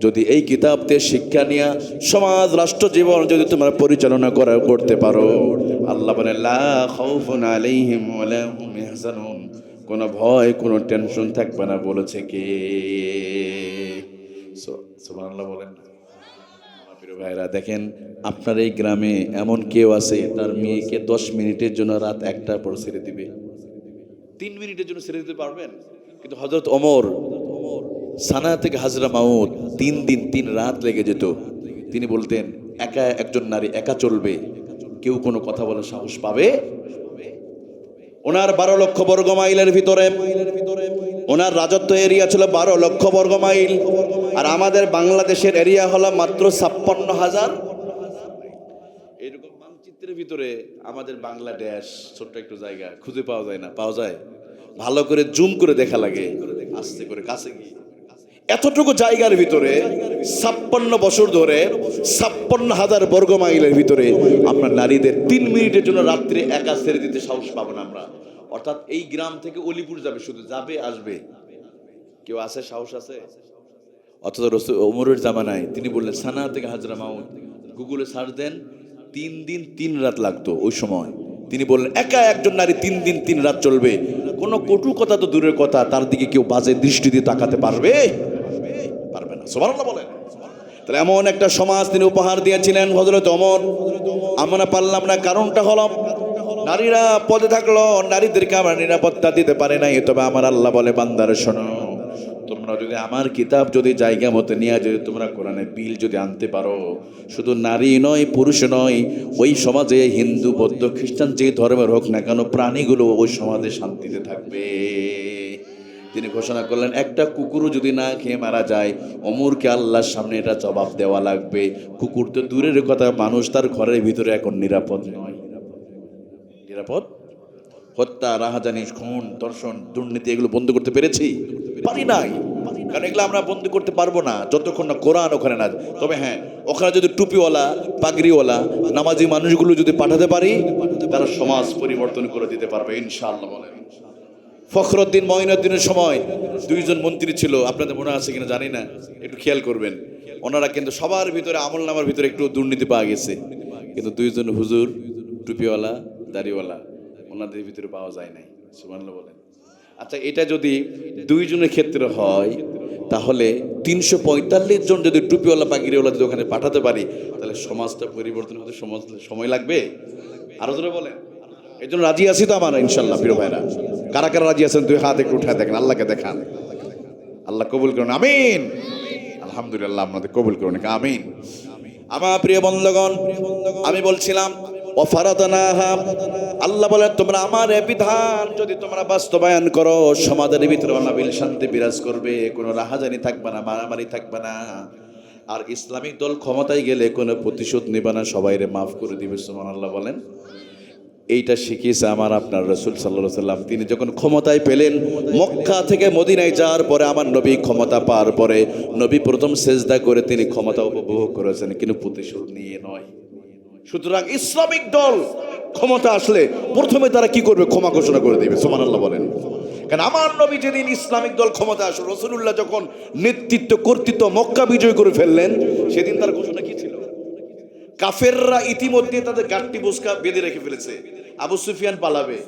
যদি এই কিতাবতে শিক্ষা নিয়ে সমাজ রাষ্ট্র জীবন যদি তোমরা পরিচালনা করতে পারো, আল্লাহ বলেন লা খাউফুন আলাইহিম ওয়ালা হুম ইয়াহজানুন, কোনো ভয় কোনো টেনশন থাকবে না। বলেছে কে? সুবহানাল্লাহ বলেন। প্রিয় ভাইরা দেখেন, আপনার এই গ্রামে এমন কেউ আছে তার মেয়েকে 10 মিনিটের জন্য রাত 1টার পর ছেড়ে দিবে? 3 মিনিটের জন্য ছেড়ে দিতে পারবেন? কিন্তু হযরত ওমর সানা থেকে হাজরা মাউত 3 দিন 3 রাত লেগে যেত। তিনি বলতেন একা একজন নারী একা চলবে, কেউ কোনো কথা বলার সাহস পাবে? ওনার 12 লক্ষ বর্গ মাইলের ভিতরে ওনার রাজত্ব এরিয়া ছিল 12 লক্ষ বর্গ মাইল, আর আমাদের বাংলাদেশের এরিয়া হলো মাত্র 56,000। এরকম মানচিত্রের ভিতরে আমাদের বাংলাদেশ ছোট্ট একটু জায়গা, খুঁজে পাওয়া যায় না। পাওয়া যায়, ভালো করে জুম করে দেখা লাগে, আস্তে করে কাছে গিয়ে। এতটুকু জায়গার ভিতরে 56 বছর ধরে 56,000 বর্গ মাইলের ভিতরে আমরা নারীদের 3 মিনিটের জন্য রাত্রে একা ছেড়ে দিতে সাহস পাবো না আমরা। অর্থাৎ এই গ্রাম থেকে অলিপুর যাবে, শুধু যাবে আসবে, কেউ আছে? সাহস আছে? অথচ ওমরের জামানায় তিনি বললেন সানা থেকে হাজরা মাউত, গুগলে সার্চ দেন, 3 দিন 3 রাত লাগতো ওই সময়। তিনি বললেন একা একজন নারী 3 দিন 3 রাত চলবে, কোনো কটু কথা তো দূরের কথা, তার দিকে কেউ বাজে দৃষ্টি দিয়ে তাকাতে পারবে না। সুবহানাল্লাহ বলেন। তাহলে এমন একটা সমাজ তিনি উপহার দিয়েছিলেন হযরত ওমর। আমরা পারলাম না, কারণটা হলো নারীরা পদে থাকলো, নারীদেরকে আমরা নিরাপত্তা দিতে পারে নাই। তবে আমার আল্লাহ বলে বান্দার শোনো, তোমরা যদি আমার কিতাব যদি জায়গা মতো নিয়ে যদি তোমরা কোরআনের বিল যদি আনতে পারো, শুধু নারী নয় পুরুষ নয়, ওই সমাজে হিন্দু বৌদ্ধ খ্রিস্টান যে ধর্মের হোক না কেন, প্রাণীগুলো ওই সমাজে শান্তিতে থাকবে। তিনি ঘোষণা করলেন একটা কুকুরও যদি না খেয়ে মারা যায়, ওমরকে আল্লাহর সামনে এটা জবাব দেওয়া লাগবে। কুকুর তো দূরের কথা, মানুষ তার ঘরের ভিতরে এখন নিরাপদ নয়। নিরাপদ? হত্যা, রাহাজানি, খুন, ধর্ষণ, দুর্নীতি এগুলো বন্ধ করতে পেরেছি? পারি নাই। কারণ এগুলো আমরা বন্ধ করতে পারবো না যতক্ষণ না কোরআন ওখানে না। তবে হ্যাঁ, ওখানে যদি টুপিওয়ালা পাগড়িওয়ালা নামাজি মানুষগুলো যদি পাঠাতে পারি, তারা সমাজ পরিবর্তন করে দিতে পারবে ইনশাআল্লাহ। বলেন ফখরুদ্দিন মঈনুদ্দিনের সময় 2 জন মন্ত্রী ছিল, আপনাদের মনে আছে কিনা জানি না, একটু খেয়াল করবেন। ওনারা কিন্তু সবার ভিতরে আমল নামার ভিতরে একটু দুর্নীতি পাওয়া গেছে, কিন্তু 2 জন হুজুর টুপিওয়ালা দাড়িওয়ালা, ওনাদের ভিতরে পাওয়া যায় নাই। সুবহানাল্লাহ বলেন। আচ্ছা, এটা যদি দুইজনের ক্ষেত্রে হয়, তাহলে 345 জন যদি টুপিওয়ালা পাগড়িওয়ালা যদি ওখানে পাঠাতে পারি, তাহলে সমাজটা পরিবর্তন হতে সময় লাগবে? আরো জোরে বলেন। এই জন্য রাজি আছি তো আমরা ইনশাল্লাহ। প্রিয় ভাইরা, কারা কারা রাজি আছেন? দুই হাত একটু উঠায় দেখেন, আল্লাহকে দেখান। আল্লাহ কবুল করুন, আমিন। আলহামদুলিল্লাহ, আপনাদের কবুল করুন, আমিন। আমার প্রিয় বন্ধুগণ, আমি বলছিলাম ওয়াফারাদনাহা, আল্লাহ বলেন তোমরা আমার এই বিধান যদি তোমরা বাস্তবায়ন করো, সমাজের ভিতরে অনাবিল শান্তি বিরাজ করবে, কোনো রাহাজানি থাকবে না, মারামারি থাকবে না। আর ইসলামিক দল ক্ষমতায় গেলে কোনো প্রতিশোধ নেবে না, সবাইরে মাফ করে দিবে। সুবহানাল্লাহ বলেন। এইটা শিখিয়েছে আমার আপনার রাসূল সাল্লাল্লাহু আলাইহি সাল্লাম। তিনি যখন ক্ষমতায় পেলেন, মক্কা থেকে মদিনায় যাওয়ার পরে আমার নবী ক্ষমতা পাওয়ার পরে নবী প্রথম সেজদা করে তিনি ক্ষমতা উপভোগ করেছেন, কিন্তু প্রতিশোধ নিয়ে নয়। সুতরাং ইসলামিক দল ক্ষমতা আসলে প্রথমে তারা কি করবে? ক্ষমা ঘোষণা করে দিবে। সুবহানাল্লাহ বলেন। কারণ আমার নবী যেদিন ইসলামিক দল ক্ষমতা আসলো, রাসূলুল্লাহ যখন নেতৃত্ব কর্তৃত্ব মক্কা বিজয় করে ফেললেন, সেদিন তার ঘোষণা কি ছিল? কাফেররা ইতিমধ্যে তাদের গাট্টি বোসকা বেঁধে রেখে ফেলেছে, আবু সুফিয়ান পালাবে।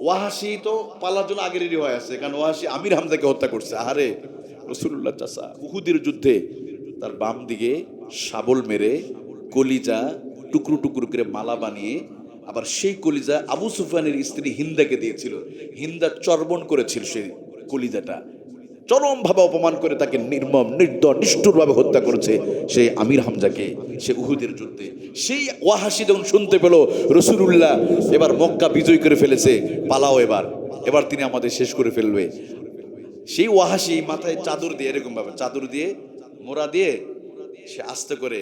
ওয়াহাশি তো পালার জন্য আগে রেডি হয়ে আছে, কারণ ওয়াহাশি আমির হামজাকে হত্যা করছে। আরে রাসূলুল্লাহ চাচা উহুদের যুদ্ধে তার বাম দিকে শাবল মেরে কলিজা টুকরো টুকরো করে মালা বানিয়ে, আবার সেই কলিজা আবু সুফিয়ানের স্ত্রী হিন্দাকে দিয়েছিল। হিন্দা চর্বণ করেছিল সেই কলিজাটা, চরমভাবে অপমান করে তাকে নির্মম নির্দয় নিষ্ঠুরভাবে হত্যা করেছে সেই আমির হামজাকে, সে উহুদের যুদ্ধে। সেই ওয়াহাশি যখন শুনতে পেল রাসূলুল্লাহ এবার মক্কা বিজয় করে ফেলেছে, পালাও এবার তিনি আমাদের শেষ করে ফেলবে, সেই ওয়াহাশি মাথায় চাদর দিয়ে, এরকম ভাবে চাদর দিয়ে মোড়া দিয়ে সে আস্তে করে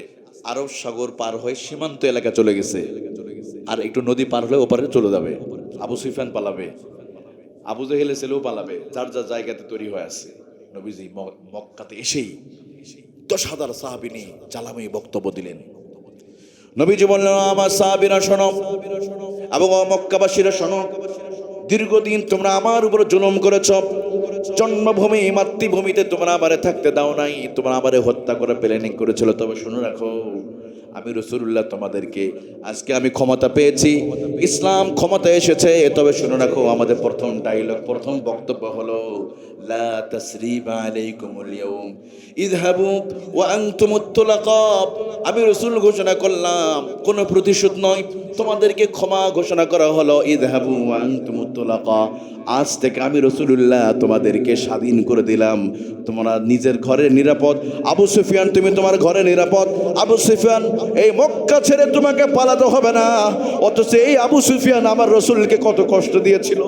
আরব সাগর পার হয়ে সীমান্ত এলাকা চলে গেছে। আর একটু নদী পার হলে ওপারে চলে যাবে। আবু সুফিয়ান পালাবে, আবু জেহেলের ছেলেও পালাবে, যার যার জায়গাতে তৈরি হয়ে আছে। নবীজি মক্কাতে এসেই 10,000 সাহাবী নিয়ে জালামি বক্তব্য দিলেন। নবীজি বললেন, আমার সাহাবীরা শোনো এবং মক্কাবাসীরা শোনো, দীর্ঘদিন তোমরা আমার উপর জুলুম করেছ, জন্মভূমি মাতৃভূমিতে তোমরা আমারে থাকতে দাও নাই, তোমরা আমারে হত্যা করে প্ল্যানিং করেছিল। তবে শুনে রাখো, আমি রাসূলুল্লাহ তোমাদেরকে আজকে আমি ক্ষমতা পেয়েছি, ইসলাম ক্ষমতা এসেছে। তবে শুনে রাখো, আমাদের প্রথম ডায়লগ, প্রথম বক্তব্য হলো লা তাসরিবা আলাইকুমুল ইয়াউম ইযহাবু ওয়া আনতুমুত তুলাকা। আমি রাসূল ঘোষণা করলাম, কোনো প্রতিশোধ নয়, তোমাদেরকে ক্ষমা ঘোষণা করা হলো। ইযহাবু ওয়া আনতুমুত তুলাকা, আজ থেকে আমি রাসূলুল্লাহ তোমাদেরকে স্বাধীন করে দিলাম, তোমরা নিজের ঘরে নিরাপদ। আবু সুফিয়ান তুমি তোমার ঘরে নিরাপদ। আবু সুফিয়ান এই মক্কা ছেড়ে তোমাকে পালাতে হবে না। অথচ এই আবু সুফিয়ান আমার রাসূলকে কত কষ্ট দিয়েছিল।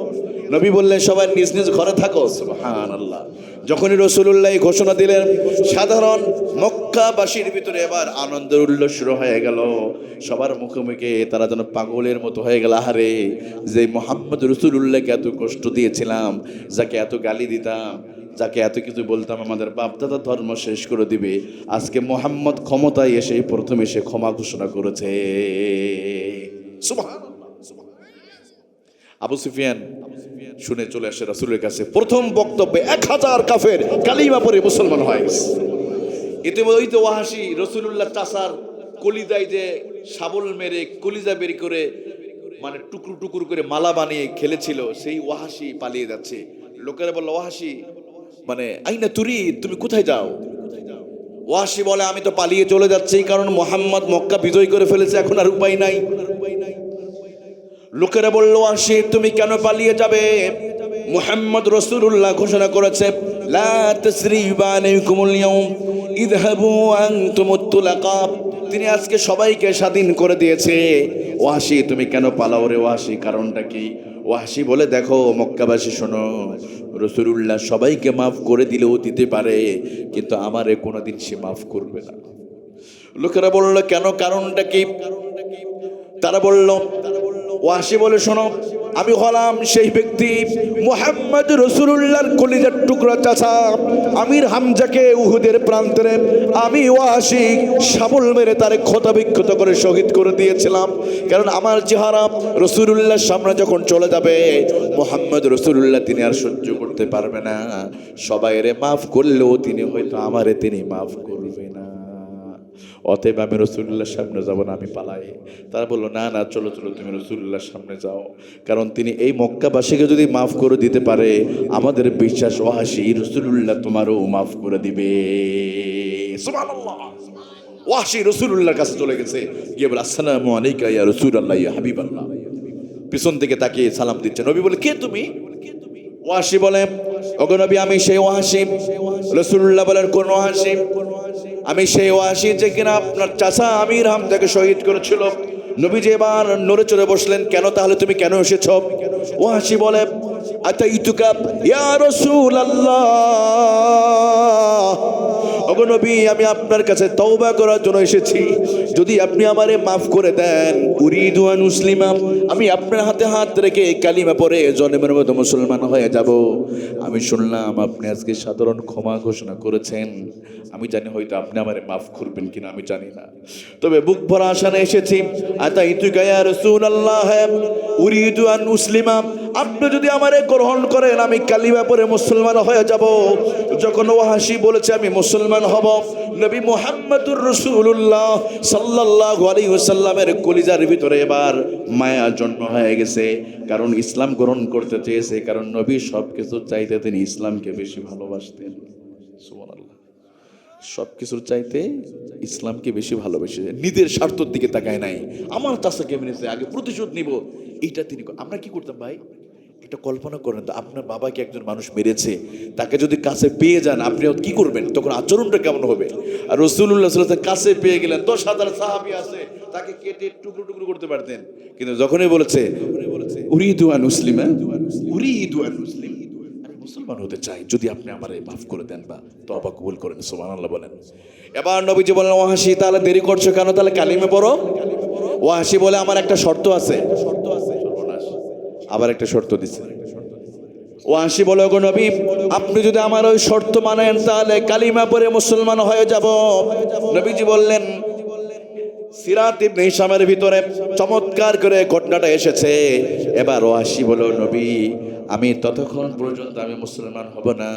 নবী বললেন, সবাই নিজ নিজ ঘরে থাকো। সুবহানাল্লাহ। যখনই রাসূলুল্লাহ ঘোষণা দিলেন, সাধারণ মক্কাবাসীর ভিতরে এবার আনন্দের উল্লাস শুরু হয়ে গেল। সবার মুখে মুখে তারা যেন পাগলের মতো হয়ে গেল। আহারে, যে মুহাম্মদ রাসূলুল্লাহকে এত কষ্ট দিয়েছিলাম, যাকে এত গালি দিতাম, যাকে এত কিছু বলতাম আমাদের বাপদাদা ধর্ম শেষ করে দিবে, আজকে মুহাম্মদ ক্ষমতায় এসে প্রথমে সে ক্ষমা ঘোষণা করেছে। সুবহানাল্লাহ। আবু সুফিয়ান শুনে চলে আসে রাসূলের কাছে। প্রথম বক্তব্যে 1000 কাফের কালিমা পড়ে মুসলমান হয়ে গেছে। ইতিমধ্যেই তো ওয়াহাশি রাসূলুল্লাহ চাচার কলিজায় যে শাবল মেরে কলিজা বের করে মানে টুকরো টুকরো করে মালা বানিয়ে খেলেছিল, সেই ওয়াহাশি পালিয়ে যাচ্ছে। লোকেরা বলল, ওয়াহাশি মানে আইনা তুরি, তুমি কোথায় যাও? ওয়াহাশি বলে, আমি তো পালিয়ে চলে যাচ্ছি, কারণ মুহাম্মদ মক্কা বিজয় করে ফেলেছে, এখন আর উপায় নাই। লোকেরা বলল, ওয়াহাশি তুমি কেন পালিয়ে যাবে? মুহাম্মদ রাসূলুল্লাহ ঘোষণা করেছে, লা তাসরিবা আলাইকুমুল ইয়াউম ইযহাবু আনতুমুত তুলাকা। তিনি আজকে সবাইকে স্বাধীন করে দিয়েছে। ওয়াহাশি তুমি কেন পালাও রে ওয়াহাশি, কারণটা কি? ওয়াহাশি বলে, দেখো মক্কাবাসী শোনো, রাসূলুল্লাহ সবাইকে মাফ করে দিলেও দিতে পারে, কিন্তু আমারে কোনোদিন সে মাফ করবে না। লোকেরা বলল, কেন, কারণটা কি? তারা বলল, ওয়াহাশি বলে, শোনো, আমি হলাম সেই ব্যক্তি মুহাম্মদ রাসূলুল্লাহর কলিজার টুকরা চাচা আমির হামজাকে উহুদের প্রান্তরে আমি ওয়াহাশি শাবল মেরে তারে ক্ষত বিক্ষত করে শহীদ করে দিয়েছিলাম। কারণ আমার চেহারা রাসূলুল্লাহর সামনে যখন চলে যাবে, মুহাম্মদ রাসূলুল্লাহ তিনি আর সহ্য করতে পারবে না। সবাইরে মাফ করলেও তিনি হয়তো আমারে তিনি মাফ করবে না। অতএব আমি রাসূলুল্লাহর সামনে যাব না, আমি পালাই। তারা বলল, না না, চলো চলো, তুমি রাসূলুল্লাহর সামনে যাও, কারণ তিনি এই মক্কাবাসীকে যদি মাফ করে দিতে পারে, আমাদের বিশ্বাস ওয়াহাশী রাসূলুল্লাহ তোমারও মাফ করে দিবে। সুবহানাল্লাহ। ওয়াহাশী রাসূলুল্লাহর কাছে চলে গেছে, গিয়ে বলে, আসসালামু আলাইকা ইয়া রাসূলুল্লাহ ইয়া হাবিবাল্লাহ। পিছন থেকে তাকিয়ে সালাম দিচ্ছে। নবী বলে, কে তুমি? ওয়াহাশী বলে, ওগো নবী, আমি সেই ওয়াহাশী। রাসূলুল্লাহ বলেন, কোন ওয়াহাশী? আমি সেই ওয়াহাশী যে কিনা আপনার চাচা আমির হামজাকে শহীদ করেছিল। নবীজি এবার নড়ে চড়ে বসলেন। কেন তাহলে, তুমি কেন এসেছ? ওয়াহাশী বলে, আতাইতুকা ইয়া রাসূলুল্লাহ, ওগো নবী, আমি আপনার কাছে তওবা করার জন্য এসেছি। যদি আপনি আমারে মাফ করে দেন, উরিদু আন মুসলিমা, আমি আপনার হাতে হাত রেখে কালিমা পড়ে জন্মের মতো মুসলমান হয়ে যাব। আমি শুনলাম আপনি আজকে সাধারণ ক্ষমা ঘোষণা করেছেন, আমি জানি হয়তো আপনি আমারে মাফ করবেন কিনা আমি জানি না, তবে বুক ভরা আশা নিয়ে এসেছি। আতাইতুকা ইয়া রাসূলুল্লাহ উরিদু আন মুসলিমা, আপনি যদি আমারে গ্রহণ করেন, আমি কালিমা পড়ে মুসলমান হয়ে যাব। যখন ওয়াহাশী বলেছে আমি মুসলমান হব, নবী মুহাম্মদুর রাসূলুল্লাহ সাল্লাল্লাহু আলাইহি ওয়াসাল্লামের কলিজার ভিতরে এবার মায়া জন্ম হয়ে গেছে। কারণ ইসলাম গ্রহণ করতে চেয়েছে, কারণ নবী সবকিছু চাইতে তিনি ইসলামকে বেশি ভালোবাসতেন। সুবহানাল্লাহ। সবকিছুর চাইতে ইসলামকে বেশি ভালোবেসে, নিজের স্বার্থের দিকে তাকায় নাই। আমার চাচাকে মেরেছে, আগে প্রতিশোধ নিব, এইটা তিনি। আমরা কি করতাম ভাই, এটা কল্পনা করেন তো, আপনার বাবাকে একজন মানুষ মেরেছে, তাকে যদি কাছে পেয়ে যান, আপনি কি করবেন? তখন আচরণটা কেমন হবে? আর রাসূলুল্লাহ সাল্লাল্লাহু আলাইহি ওয়াসাল্লাম কাছে পেয়ে গেলেন, 10,000 সাহাবী আছে, তাকে কেটে টুকরো টুকরো করতে পারতেন। কিন্তু যখনই বলেছে উরিদু আন মুসলিমা, উরিদু আন মুসলিম, আমি মুসলমান হতে চাই, যদি আপনি আমারে মাফ করে দেন বা তওবা কবুল করেন। সুবহানাল্লাহ বলেন। এবার নবীজি বলেন, ওয়াহাশী, তাহলে দেরি করছো কেন? তাহলে কালিমা পড়ো। ওয়াহাশী বলে, আমার একটা শর্ত আছে। আবার একটা শর্ত দিচ্ছে। ওয়াহাশী বলে, ওগো নবী, আপনি যদি আমার ওই শর্ত মানেন, তাহলে কালিমা পড়ে মুসলমান হয়ে যাব। নবীজি বললেন, সিরাত ইবনে হিশামের ভিতরে চমৎকার করে ঘটনাটা এসেছে। এবার ওয়াহাশী বলে, নবী, আমি ততক্ষণ পর্যন্ত আমি মুসলমান হব না,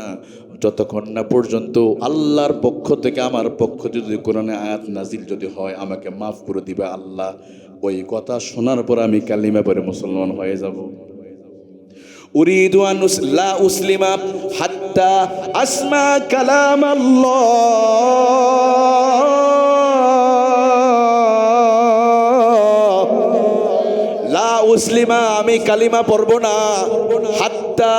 যতক্ষণ না পর্যন্ত আল্লাহর পক্ষ থেকে আমার পক্ষ যদি কোরআনে আয়াত নাজিল যদি হয়, আমাকে মাফ করে দিবে আল্লাহ। ওই কথা শোনার পর আমি কালিমা পড়ে মুসলমান হয়ে যাব। উরিদু আন লা উসলিমা হাত্তা আসমা কালাম আল্লাহ, লা উসলিমা, আমি কালিমা পড়ব না, হাত্তা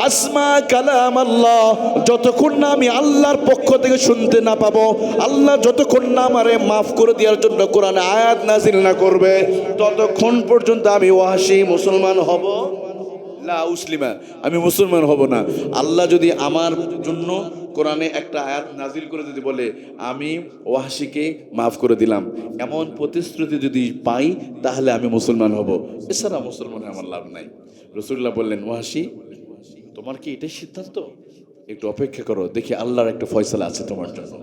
আসমা কালাম আল্লাহ, যতক্ষণ না আমি আল্লাহর পক্ষ থেকে শুনতে না পাবো, আল্লাহ যতক্ষণ না আমারে মাফ করে দেওয়ার জন্য কোরআনে আয়াত নাজিল না করবে, ততক্ষণ পর্যন্ত আমি ওয়াহাশী মুসলমান হব লা উসলিমা, আমি মুসলমান হব না। আল্লাহ যদি আমার জন্য কোরআনে একটা আয়াত নাজিল করে যদি বলে, আমি ওয়াহাশীকে মাফ করে দিলাম, এমন প্রতিশ্রুতি যদি পাই, তাহলে আমি মুসলমান হব, এছাড়া মুসলমান আমার লাভ নাই। রাসূলুল্লাহ বললেন, ওয়াহাশী, তোমার কি এটাই সিদ্ধান্ত? একটু অপেক্ষা করো, দেখি আল্লাহর একটা ফয়সালা আছে তোমার জন্য।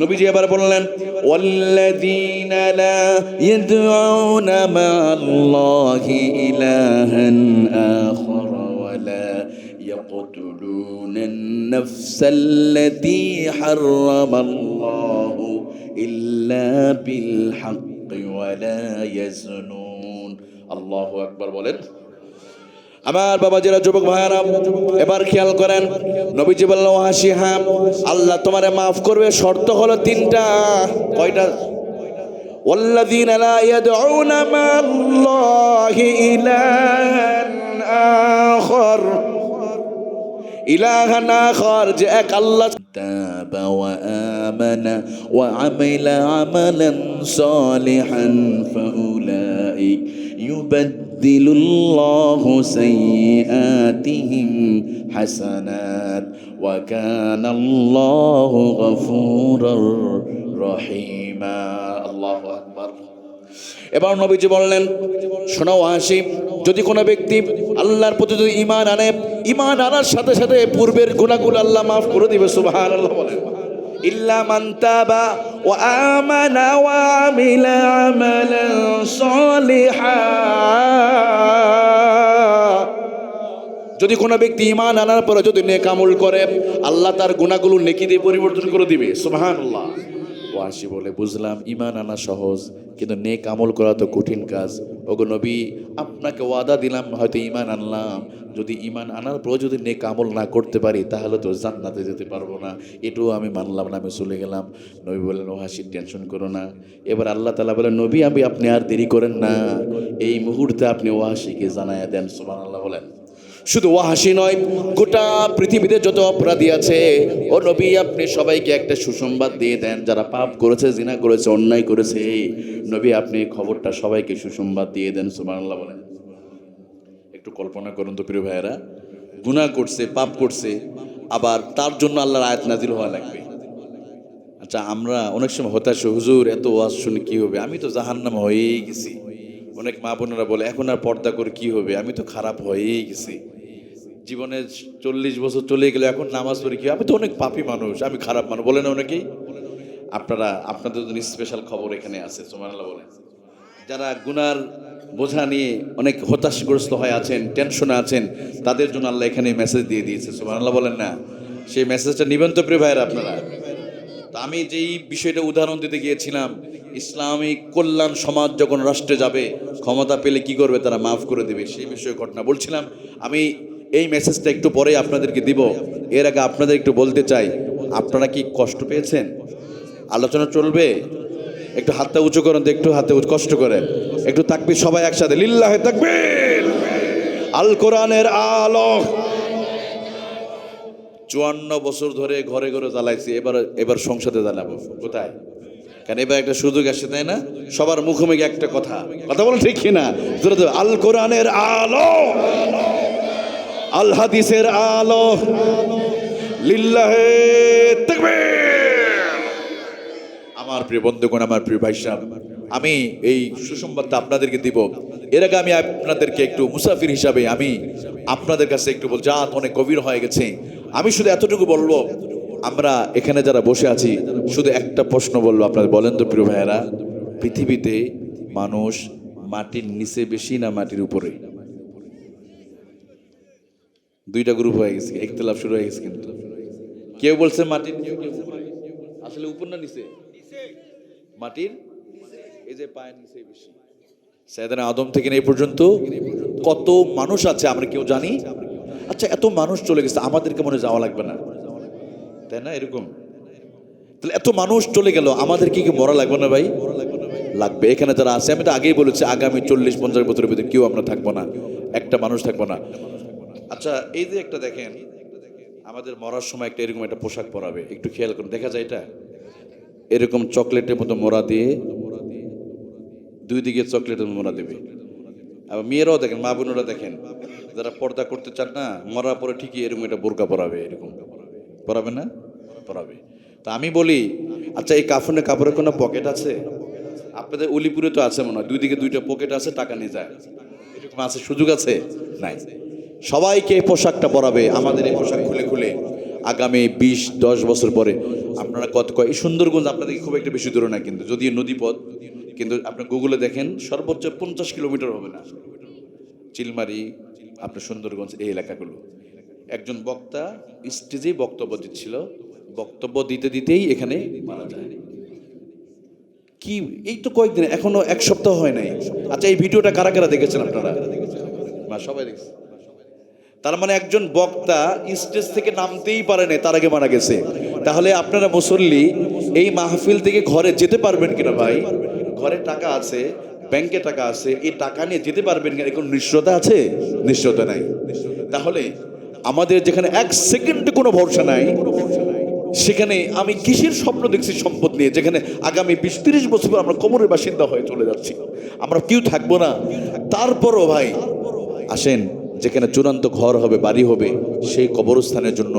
নবীজি এবার বললেন, ওয়াল্লাযীনা লা ইয়াদউনা মা'আল্লাহি ইলাহান আখার ওয়া লা ইয়াকতুলুনান নাফসাল্লাতী হারামাল্লাহু ইল্লা বিল হাক্কি ওয়া লা ইয়াজনুন। আল্লাহু আকবার বলেন। আমার বাবা যারা যুবক ভাইরা, এবার খেয়াল করেন, নবীজি বললেন, ওয়াহাশী, হ্যাঁ, আল্লাহ তোমারে মাফ করবে, শর্ত হলো 3টা। কয়টা? ওয়াল্লাযীনা লা ইয়াদউনা মা'আল্লাহি ইলাহান আখার, ইলাহান আখার, যে এক আল্লাহ, তাবা ওয়া আমানা ওয়া আমিলা আমালান সালিহান ফাউলাইক ইউবাদদিলুল্লাহু সাইয়্যাতিহিম হাসানাত ওয়া কানাল্লাহু গফুরুর রহিমা। আল্লাহু আকবার। এবার নবীজি বললেন, শোনো ওয়াহাশী, যদি কোনো ব্যক্তি আল্লাহর প্রতি যদি ঈমান আনে, ঈমান আনার সাথে সাথে পূর্বের গুনাহগুলো আল্লাহ মাফ করে দিবে। সুবহানাল্লাহ বলেন। ইল্লা মান তাবা ওয়া আমানা ওয়া আমিলা আমালান সালিহা, যদি কোনো ব্যক্তি ঈমান আনার পরে যদি নেক আমল করে, আল্লাহ তার গুনাহগুলো নেকি দিয়ে পরিবর্তন করে দিবে। সুবহানাল্লাহ। ওয়াসি বলে, বুঝলাম ঈমান আনা সহজ, কিন্তু নেক আমল করা তো কঠিন কাজ। ওগো নবী, আপনাকে ওয়াদা দিলাম হয়তো ঈমান আনলাম, যদি ঈমান আনার পর যদি নেক আমল না করতে পারি তাহলে তো জান্নাতে যেতে পারবো না, এটাও আমি মানলাম না, আমি চলে গেলাম। নবী বললেন, ওয়াসি টেনশন করো না। এবার আল্লাহ তাআলা বলেন, নবী আপনি আর দেরি করেন না, এই মুহূর্তে আপনি ওয়াসিকে জানায়া দেন। সুবহানাল্লাহ বলেন। শুধু ওয়াহাসি নয়, গোটা পৃথিবীতে যত অপরাধী আছে, ও নবী আপনি সবাইকে একটা সুসংবাদ দিয়ে দেন, যারা পাপ করেছে, জিনা করেছে, অন্যায় করেছে, নবী আপনি খবরটা সবাইকে সুসংবাদ দিয়ে দেন। সুবহানাল্লাহ বলেন। একটু কল্পনা করুন তো প্রিয় ভাইয়েরা, গুনাহ করছে, পাপ করছে, আবার তার জন্য আল্লাহর আয়াত নাজিল হওয়া লাগবে। আচ্ছা, আমরা অনেক সময় হতাশ, হুজুর এত ওয়াজ শুনে কি হবে, আমি তো জাহান্নাম হয়েই গেছি। অনেক মা বোনেরা বলে, এখন আর পর্দা করে কি হবে, আমি তো খারাপ হয়েই গেছি, জীবনে 40 বছর চলে গেলে এখন নামাজ পড়ি কি, আমি তো অনেক পাপী মানুষ, আমি খারাপ মানুষ, বলে না অনেকেই। আপনাদের জন্য স্পেশাল খবর এখানে আছে। সুবহানাল্লাহ বলেন। যারা গুনার বোঝা নিয়ে অনেক হতাশগ্রস্ত হয়ে আছেন, টেনশনে আছেন, তাদের জন্য আল্লাহ এখানে মেসেজ দিয়ে দিয়েছে। সুবহানাল্লাহ বলেন না? সেই মেসেজটা নিবেন তো প্রিয় ভাইয়েরা আপনারা? তো আমি যেই বিষয়টা উদাহরণ দিতে গিয়েছিলাম, ইসলামিক কল্যাণ সমাজ যখন রাষ্ট্রে যাবে, ক্ষমতা পেলে কি করবে, তারা মাফ করে দেবে, সেই বিষয়ে ঘটনা বলছিলাম। আমি এই মেসেজটা একটু পরে আপনাদেরকে দিব। এর আগে আপনাদের একটু বলতে চাই, আপনারা কি কষ্ট পেয়েছেন? আলোচনা চলবে, একটু হাতটা উঁচু করেন তো, একটু হাতে কষ্ট করেন, একটু তাকবীর সবাই একসাথে, লিল্লাহে তাকবীর। আল কোরআনের আলো 54 বছর ধরে ঘরে ঘরে জ্বালাইছি, এবার সংসদে জ্বালাবো। কোথায়? কারণ এবার একটা সুযোগ আসে, তাই না? সবার মুখোমুখি একটা কথা বলো, ঠিক কিনা? আল কোরআনের আলো, আল হাদিসের আলো, লিল্লাহে তাকবীর। আমার প্রিয় বন্ধুগণ, আমার প্রিয় ভাই সাহেব, আমি এই সুসংবাদটা আপনাদেরকে দিব। এর আগে আমি আপনাদেরকে একটু মুসাফির হিসাবে আমি আপনাদের কাছে একটু বলছি, রাত অনেক গভীর হয়ে গেছে, আমি শুধু এতটুকু বলবো, আমরা এখানে যারা বসে আছি শুধু একটা প্রশ্ন বলবো, আপনাদের বলেন তো প্রিয় ভাইয়েরা, পৃথিবীতে মানুষ মাটির নিচে বেশি না মাটির উপরে? দুইটা গ্রুপ হয়ে গেছে, ইখতিলাফ শুরু হয়ে গেছে। কিন্তু কেউ বলছে মাটির, কেউ উপরে। আসলে উপর না নিচে? মাটির, এই যে পায়ের নিচে বেশি। সাইয়েদনা আদম থেকে এই পর্যন্ত কত মানুষ আছে আমরা কেউ জানি? আচ্ছা, এত মানুষ চলে গেছে, আমাদেরকে মনে যাওয়া লাগবে না, তাই না? এরকম তাহলে এত মানুষ চলে গেল, আমাদের কি মরা লাগবে না ভাই? লাগবে। এখানে যারা আছে, আমি তো আগেই বলেছি, আগামী 40-50 বছরের ভিতরে কেউ আমরা থাকবো না, একটা মানুষ থাকবো না। আচ্ছা, এই যে একটা দেখেন, আমাদের মরার সময় একটা এরকম একটা পোশাক পরাবে, একটু খেয়াল করুন, দেখা যায় এটা এরকম চকলেটের মতো মোড়া দিয়ে, দুই দিকে চকলেটের মোড়া দেবে। আবার মেয়েরাও দেখেন, মা বোনেরা দেখেন, যারা পর্দা করতে চান না, মরার পরে ঠিকই এরকম একটা বোরকা পরাবে, এরকম পরাবে না? পরাবে। তা আমি বলি, আচ্ছা, এই কাপড়ের কোনো পকেট আছে? আপনাদের উলিপুরে তো আছে মনে হয়, দুই দিকে দুইটা পকেট আছে, টাকা নিয়ে যায়, এরকম আছে? সুযোগ আছে? নাই। সবাইকে এই পোশাকটা পরাবে, আমাদের এই পোশাক খুলে খুলে আগামী 20-10 বছর পরে আপনারা এই সুন্দরগঞ্জ আপনাদের খুব একটা বেশি দূরে না, কিন্তু যদিও নদীপথ, কিন্তু আপনার গুগলে দেখেন সর্বোচ্চ 50 কিলোমিটার হবে না, চিলমারি, আপনার সুন্দরগঞ্জ, এই এলাকাগুলো। একজন বক্তা স্টেজে বক্তব্য দিচ্ছিল, বক্তব্য দিতে দিতেই এখানে মারা যায়। কি, এই তো কয়েকদিন, এখনো 1 সপ্তাহ হয় নাই। আচ্ছা, এই ভিডিওটা কারা কারা দেখেছেন আপনারা? সবাই দেখছেন। তার মানে একজন বক্তা স্টেজ থেকে নামতেই পারে না, তার আগে মারা গেছে। তাহলে আপনারা মুসল্লি এই মাহফিল থেকে ঘরে যেতে পারবেন কিনা ভাই? ঘরে টাকা আছে, ব্যাংকে টাকা আছে, এই টাকা নিয়ে যেতে পারবেন কিনা? কোনো নিশ্চয়তা আছে? নিশ্চয়তা নাই। তাহলে আমাদের যেখানে 1 সেকেন্ডে কোনো ভরসা নাই, সেখানে আমি কিসের স্বপ্ন দেখছি সম্পদ নিয়ে, যেখানে আগামী 20-30 বছর পর আমরা কবরের বাসিন্দা হয়ে চলে যাচ্ছি, আমরা কেউ থাকবো না। তারপরও ভাই আসেন, যেখানে চূড়ান্ত ঘর হবে, বাড়ি হবে, সেই কবরস্থানের জন্য